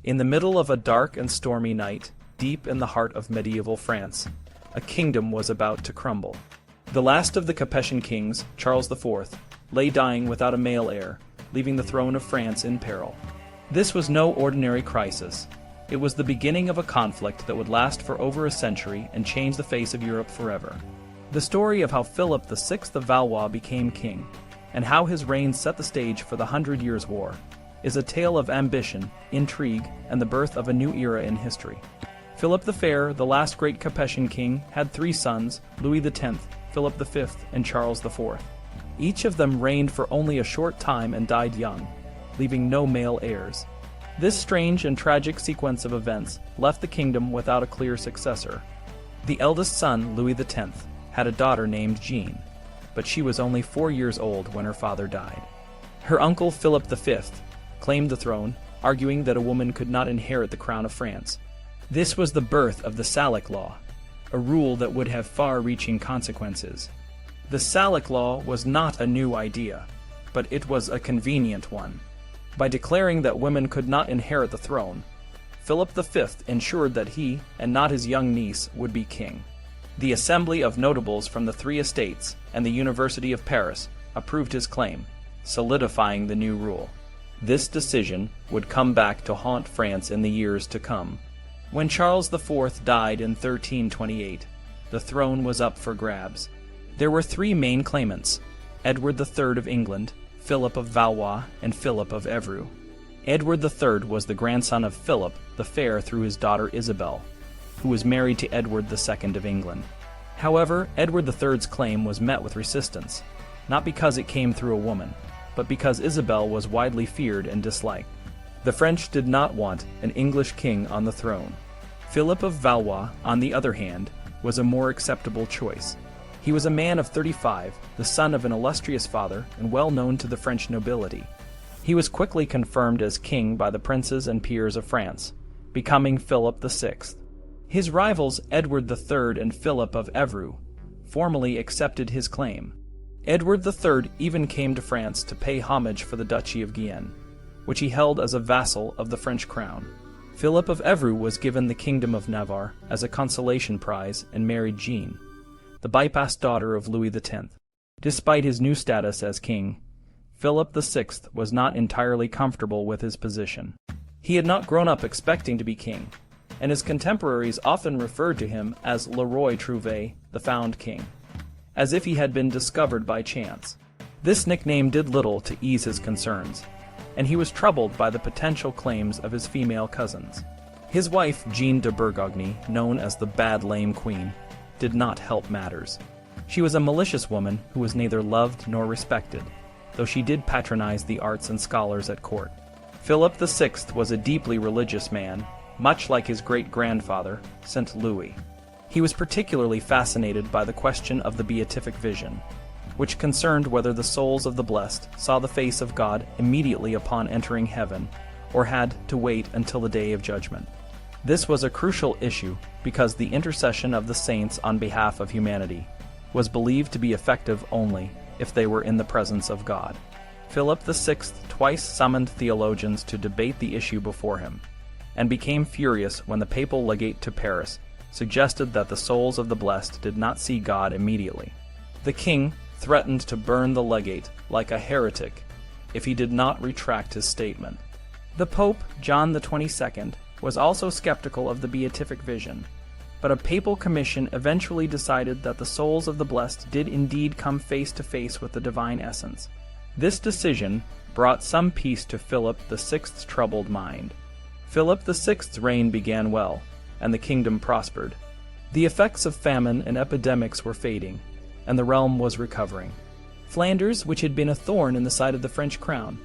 In the middle of a dark and stormy night, deep in the heart of medieval France, a kingdom was about to crumble. The last of the Capetian kings, Charles IV, lay dying without a male heir, leaving the throne of France in peril. This was no ordinary crisis. It was the beginning of a conflict that would last for over a century and change the face of Europe forever. The story of how Philip VI of Valois became king, and how his reign set the stage for the 100 Years' War, is a tale of ambition, intrigue, and the birth of a new era in history. Philip the Fair, the last great Capetian king, had 3 sons, Louis X, Philip V, and Charles IV. Each of them reigned for only a short time and died young, leaving no male heirs. This strange and tragic sequence of events left the kingdom without a clear successor. The eldest son, Louis X, had a daughter named Jean, but she was only 4 years old when her father died. Her uncle Philip V claimed the throne, arguing that a woman could not inherit the crown of France. This was the birth of the Salic Law, a rule that would have far-reaching consequences. The Salic Law was not a new idea, but it was a convenient one. By declaring that women could not inherit the throne, Philip V ensured that he, and not his young niece, would be king. The assembly of notables from the 3 estates and the University of Paris approved his claim, solidifying the new rule. This decision would come back to haunt France in the years to come. When Charles IV died in 1328, the throne was up for grabs. There were 3 main claimants: Edward III of England, Philip of Valois, and Philip of Evreux. Edward III was the grandson of Philip the Fair through his daughter Isabel, who was married to Edward II of England. However, Edward III's claim was met with resistance, not because it came through a woman, but because Isabel was widely feared and disliked. The French did not want an English king on the throne. Philip of Valois, on the other hand, was a more acceptable choice. He was a man of 35, the son of an illustrious father and well known to the French nobility. He was quickly confirmed as king by the princes and peers of France, becoming Philip VI. His rivals Edward III and Philip of Evreux formally accepted his claim. Edward III even came to France to pay homage for the Duchy of Guienne, which he held as a vassal of the French crown. Philip of Evreux was given the kingdom of Navarre as a consolation prize and married Jean, the bypassed daughter of Louis X. Despite his new status as king, Philip VI was not entirely comfortable with his position. He had not grown up expecting to be king, and his contemporaries often referred to him as Le Roi Trouvé, the found king, as if he had been discovered by chance. This nickname did little to ease his concerns, and he was troubled by the potential claims of his female cousins. His wife, Jeanne de Bourgogne, known as the Bad Lame Queen, did not help matters. She was a malicious woman who was neither loved nor respected, though she did patronize the arts and scholars at court. Philip VI was a deeply religious man, much like his great-grandfather, St. Louis. He was particularly fascinated by the question of the beatific vision, which concerned whether the souls of the blessed saw the face of God immediately upon entering heaven, or had to wait until the day of judgment. This was a crucial issue because the intercession of the saints on behalf of humanity was believed to be effective only if they were in the presence of God. Philip VI twice summoned theologians to debate the issue before him, and became furious when the papal legate to Paris suggested that the souls of the blessed did not see God immediately. The king threatened to burn the legate like a heretic if he did not retract his statement. The Pope, John XXII, was also skeptical of the beatific vision, but a papal commission eventually decided that the souls of the blessed did indeed come face to face with the divine essence. This decision brought some peace to Philip VI's troubled mind. Philip VI's reign began well, and the kingdom prospered. The effects of famine and epidemics were fading, and the realm was recovering. Flanders, which had been a thorn in the side of the French crown,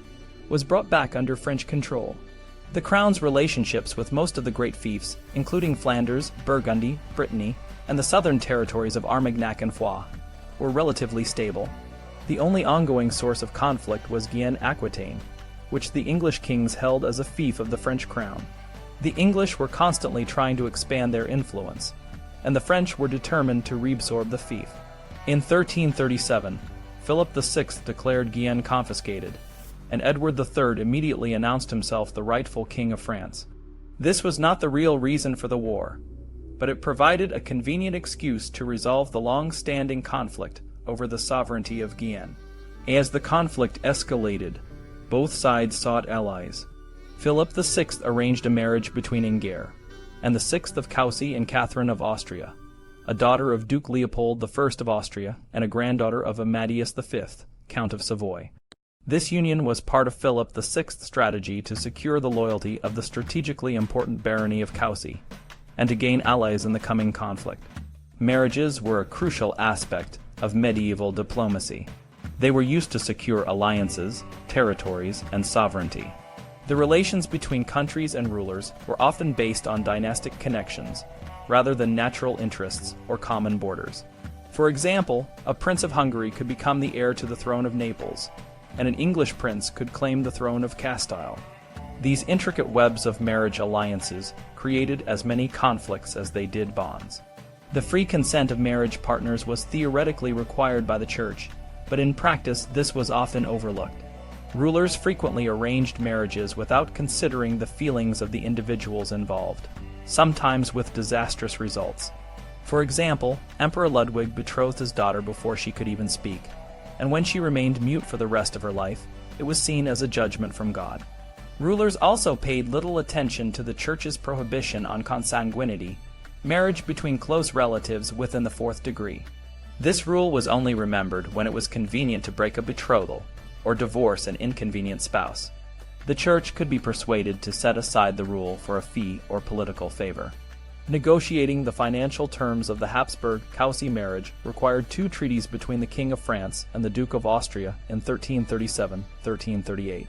was brought back under French control. The crown's relationships with most of the great fiefs, including Flanders, Burgundy, Brittany, and the southern territories of Armagnac and Foix, were relatively stable. The only ongoing source of conflict was Guienne-Aquitaine, which the English kings held as a fief of the French crown. The English were constantly trying to expand their influence, and the French were determined to reabsorb the fief. In 1337, Philip VI declared Guienne confiscated, and Edward III immediately announced himself the rightful king of France. This was not the real reason for the war, but it provided a convenient excuse to resolve the long-standing conflict over the sovereignty of Guienne. As the conflict escalated, both sides sought allies. Philip VI arranged a marriage between Enguerrand and the 6th of Coucy and Catherine of Austria, a daughter of Duke Leopold I of Austria and a granddaughter of Amadeus V, Count of Savoy. This union was part of Philip VI's strategy to secure the loyalty of the strategically important barony of Coucy and to gain allies in the coming conflict. Marriages were a crucial aspect of medieval diplomacy. They were used to secure alliances, territories, and sovereignty. The relations between countries and rulers were often based on dynastic connections, rather than natural interests or common borders. For example, a prince of Hungary could become the heir to the throne of Naples, and an English prince could claim the throne of Castile. These intricate webs of marriage alliances created as many conflicts as they did bonds. The free consent of marriage partners was theoretically required by the Church, but in practice this was often overlooked. Rulers frequently arranged marriages without considering the feelings of the individuals involved, sometimes with disastrous results. For example, Emperor Ludwig betrothed his daughter before she could even speak, and when she remained mute for the rest of her life, it was seen as a judgment from God. Rulers also paid little attention to the Church's prohibition on consanguinity, marriage between close relatives within the 4th degree. This rule was only remembered when it was convenient to break a betrothal or divorce an inconvenient spouse. The Church could be persuaded to set aside the rule for a fee or political favor. Negotiating the financial terms of the Hapsburg-Coucy marriage required 2 treaties between the King of France and the Duke of Austria in 1337-1338.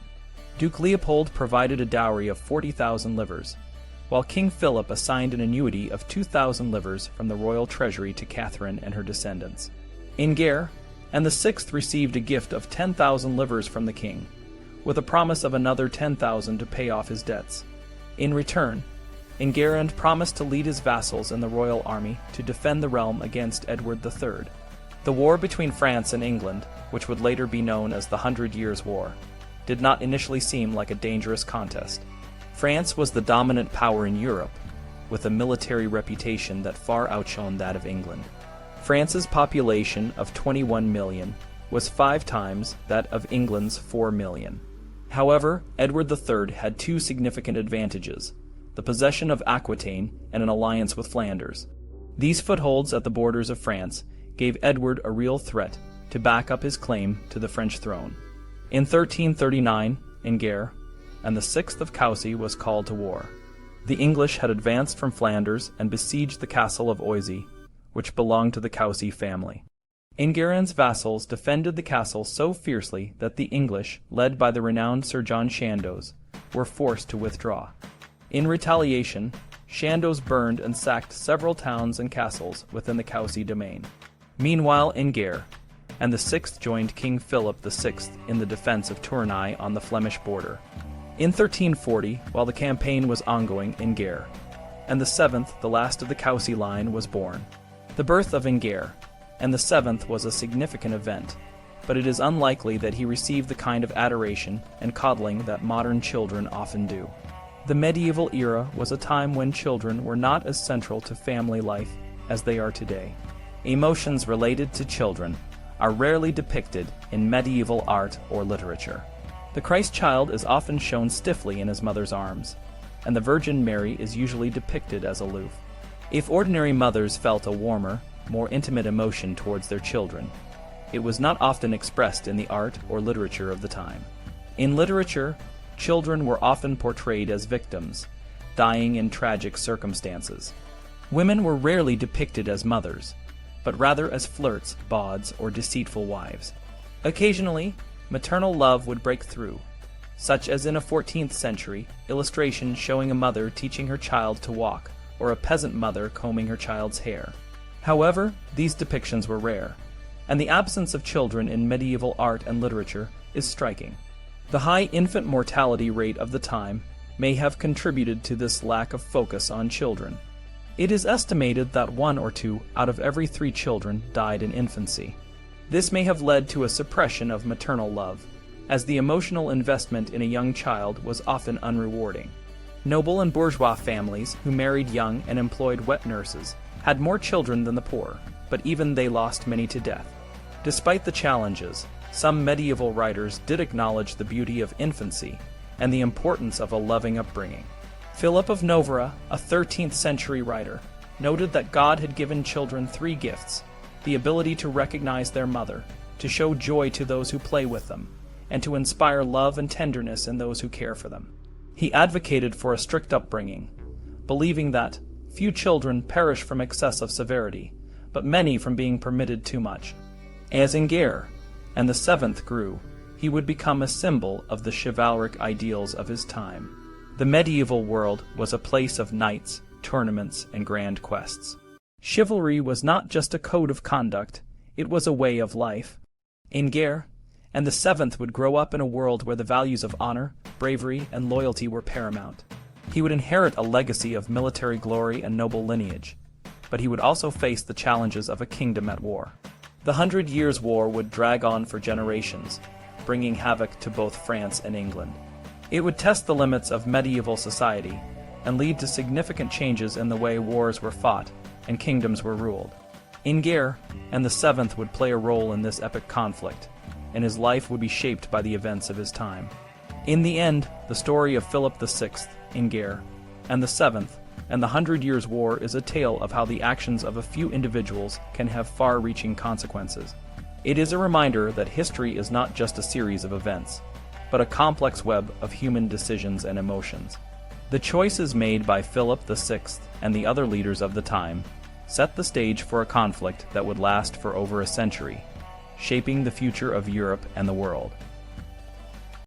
Duke Leopold provided a dowry of 40,000 livres, while King Philip assigned an annuity of 2,000 livres from the royal treasury to Catherine and her descendants. Enguerrand and the 6th received a gift of 10,000 livres from the king, with a promise of another 10,000 to pay off his debts. In return, Enguerrand promised to lead his vassals in the royal army to defend the realm against Edward III. The war between France and England, which would later be known as the 100 Years' War, did not initially seem like a dangerous contest. France was the dominant power in Europe, with a military reputation that far outshone that of England. France's population of 21 million was 5 times that of England's 4 million. However, Edward III had 2 significant advantages: the possession of Aquitaine and an alliance with Flanders. These footholds at the borders of France gave Edward a real threat to back up his claim to the French throne. In 1339, Enguerrand and the 6th of Coucy was called to war. The English had advanced from Flanders and besieged the castle of Oisy, which belonged to the Coucy family. Enguerrand's vassals defended the castle so fiercely that the English, led by the renowned Sir John Chandos, were forced to withdraw. In retaliation, Chandos burned and sacked several towns and castles within the Coucy domain. Meanwhile, Enguerrand and the 6th joined King Philip VI in the defense of Tournai on the Flemish border. In 1340, while the campaign was ongoing, Enguerrand and the 7th, the last of the Coucy line, was born. The birth of Enguerrand and the 7th was a significant event, but it is unlikely that he received the kind of adoration and coddling that modern children often do. The medieval era was a time when children were not as central to family life as they are today. Emotions related to children are rarely depicted in medieval art or literature. The Christ child is often shown stiffly in his mother's arms, and the Virgin Mary is usually depicted as aloof. If ordinary mothers felt a warmer, more intimate emotion towards their children, it was not often expressed in the art or literature of the time. In literature, children were often portrayed as victims, dying in tragic circumstances. Women were rarely depicted as mothers, but rather as flirts, bawds, or deceitful wives. Occasionally, maternal love would break through, such as in a 14th century illustration showing a mother teaching her child to walk, or a peasant mother combing her child's hair. However, these depictions were rare, and the absence of children in medieval art and literature is striking. The high infant mortality rate of the time may have contributed to this lack of focus on children. It is estimated that 1 or 2 out of every 3 children died in infancy. This may have led to a suppression of maternal love, as the emotional investment in a young child was often unrewarding. Noble and bourgeois families who married young and employed wet nurses had more children than the poor, but even they lost many to death. Despite the challenges, some medieval writers did acknowledge the beauty of infancy and the importance of a loving upbringing. Philip of Novara, a 13th century writer, noted that God had given children 3 gifts: the ability to recognize their mother, to show joy to those who play with them, and to inspire love and tenderness in those who care for them. He advocated for a strict upbringing, believing that few children perish from excessive severity, but many from being permitted too much. As Enguerrand VII grew, he would become a symbol of the chivalric ideals of his time. The medieval world was a place of knights, tournaments, and grand quests. Chivalry was not just a code of conduct, it was a way of life. Enguerrand VII would grow up in a world where the values of honor, bravery, and loyalty were paramount. He would inherit a legacy of military glory and noble lineage, but he would also face the challenges of a kingdom at war. The 100 Years' War would drag on for generations, bringing havoc to both France and England. It would test the limits of medieval society and lead to significant changes in the way wars were fought and kingdoms were ruled. Enguerrand VII would play a role in this epic conflict, and his life would be shaped by the events of his time. In the end, the story of Philip VI, Enguerrand VII, and the 100 Years' War is a tale of how the actions of a few individuals can have far-reaching consequences. It is a reminder that history is not just a series of events, but a complex web of human decisions and emotions. The choices made by Philip VI and the other leaders of the time set the stage for a conflict that would last for over a century, shaping the future of Europe and the world.